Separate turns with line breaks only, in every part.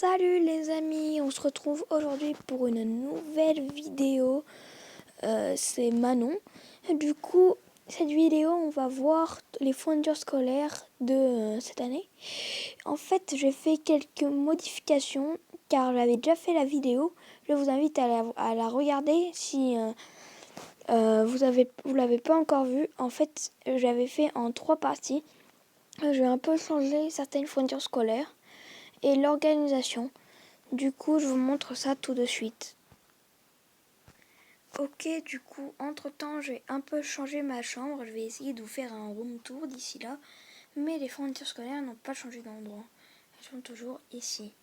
Salut les amis, on se retrouve aujourd'hui pour une nouvelle vidéo. C'est Manon. Du coup, cette vidéo, on va voir les fournitures scolaires de cette année. En fait, j'ai fait quelques modifications car j'avais déjà fait la vidéo. Je vous invite à la regarder si vous l'avez pas encore vue. En fait, j'avais fait en 3 parties. J'ai un peu changé certaines fournitures scolaires et l'organisation. Du coup, je vous montre ça tout de suite. Ok, du coup, entre-temps, j'ai un peu changé ma chambre. Je vais essayer de vous faire un room tour d'ici là. Mais les fournitures scolaires n'ont pas changé d'endroit. Elles sont toujours ici.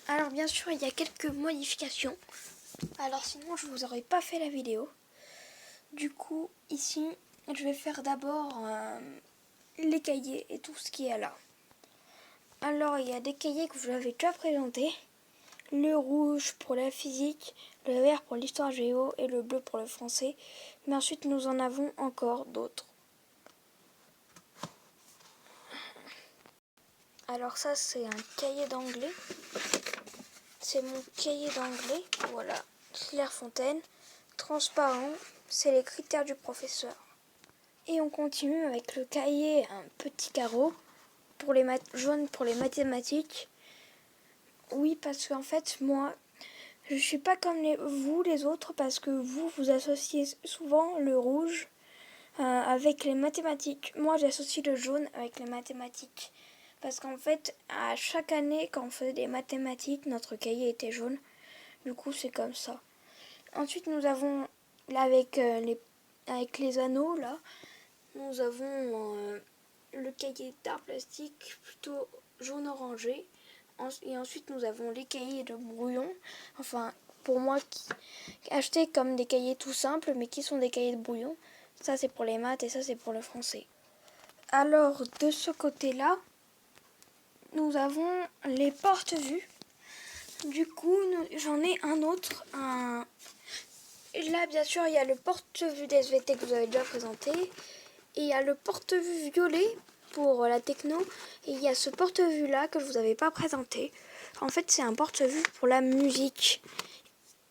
Alors, bien sûr, il y a quelques modifications. Alors, sinon, je vous aurais pas fait la vidéo. Du coup, ici, je vais faire d'abord les cahiers et tout ce qui est là. Alors, il y a des cahiers que je vous avais déjà présentés. Le rouge pour la physique, le vert pour l'histoire géo et le bleu pour le français. Mais ensuite, nous en avons encore d'autres. Alors ça, c'est un cahier d'anglais. C'est mon cahier d'anglais. Voilà. Clairefontaine. Transparent. C'est les critères du professeur. Et on continue avec le cahier un petit carreau pour les jaune pour les mathématiques. Oui, parce qu'en fait, moi, je suis pas comme vous les autres parce que vous associez souvent le rouge avec les mathématiques. Moi, j'associe le jaune avec les mathématiques. Parce qu'en fait, à chaque année, quand on faisait des mathématiques, notre cahier était jaune. Du coup, c'est comme ça. Ensuite, nous avons, là, avec les anneaux, là, nous avons le cahier d'art plastique plutôt jaune-orangé. Et ensuite, nous avons les cahiers de brouillon. Enfin, pour moi, achetés comme des cahiers tout simples, mais qui sont des cahiers de brouillon. Ça, c'est pour les maths et ça, c'est pour le français. Alors, de ce côté-là, nous avons les porte-vues. Du coup, j'en ai un autre. Là, bien sûr, il y a le porte-vue d'SVT que vous avez déjà présenté. Et il y a le porte-vue violet pour la techno. Et il y a ce porte-vue-là que je vous avais pas présenté. En fait, c'est un porte-vue pour la musique.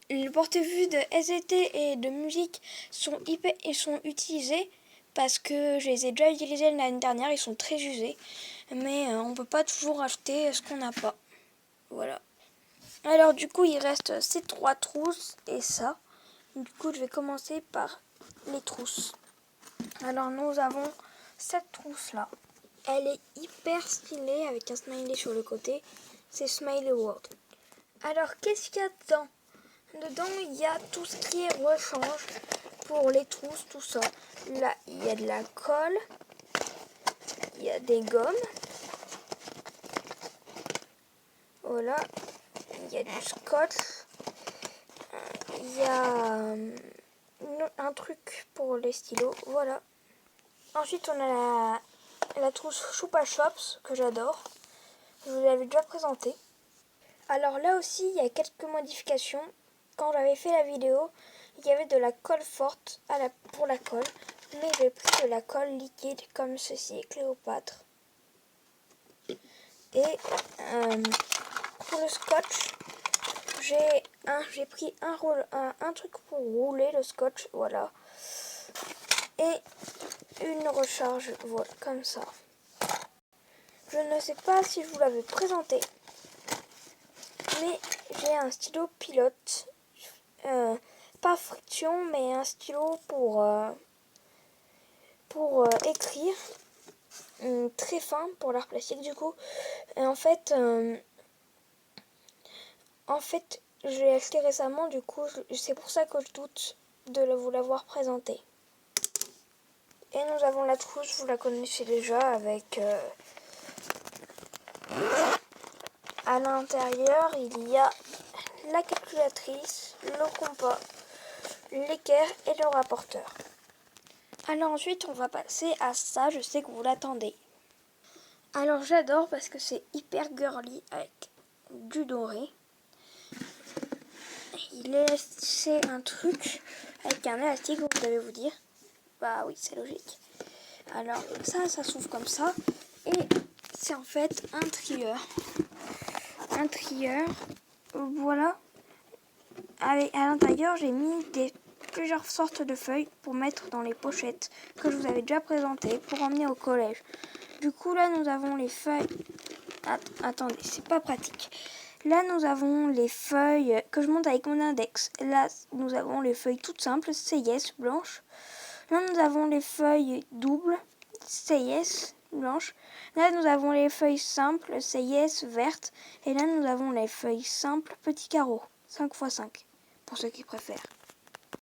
Les porte-vues de SVT et de musique sont utilisés parce que je les ai déjà utilisés l'année dernière. Ils sont très usés. Mais on ne peut pas toujours acheter ce qu'on n'a pas. Voilà. Alors du coup, il reste ces 3 trousses et ça. Du coup, je vais commencer par les trousses. Alors nous avons cette trousse-là. Elle est hyper stylée avec un smiley sur le côté. C'est Smiley World. Alors, qu'est-ce qu'il y a dedans ? Dedans, il y a tout ce qui est rechange pour les trousses, tout ça. Là, il y a de la colle. Il y a des gommes. Voilà. Il y a du scotch. Il y a un truc pour les stylos. Voilà. Ensuite, on a la trousse Choupa Chops que j'adore. Je vous l'avais déjà présenté. Alors là aussi, il y a quelques modifications. Quand j'avais fait la vidéo, il y avait de la colle forte pour la colle. Mais j'ai pris de la colle liquide comme ceci, Cléopâtre. Et pour le scotch, j'ai pris un truc pour rouler le scotch, voilà. Et une recharge, voilà, comme ça. Je ne sais pas si je vous l'avais présenté, mais j'ai un stylo pilote. Pas friction, mais un stylo pour écrire. Très fin pour l'art plastique du coup. Et en fait, j'ai acheté récemment, du coup, c'est pour ça que je doute de vous l'avoir présenté. Et nous avons la trousse, vous la connaissez déjà, avec à l'intérieur, il y a la calculatrice, le compas, l'équerre et le rapporteur. Alors ensuite, on va passer à ça, je sais que vous l'attendez. Alors j'adore parce que c'est hyper girly avec du doré. C'est un truc avec un élastique, vous devez vous dire. Bah oui, c'est logique. Alors ça s'ouvre comme ça. Et c'est en fait un trieur. Un un trieur. Voilà. À l'intérieur, j'ai mis plusieurs sortes de feuilles pour mettre dans les pochettes que je vous avais déjà présentées pour emmener au collège. Du coup, là, nous avons les feuilles. Attendez, c'est pas pratique. Là, nous avons les feuilles que je monte avec mon index. Là, nous avons les feuilles toutes simples, CIS, blanches. Là, nous avons les feuilles doubles, CIS, blanches. Là, nous avons les feuilles simples, CIS, vertes. Et là, nous avons les feuilles simples, petits carreaux, 5 x 5, pour ceux qui préfèrent.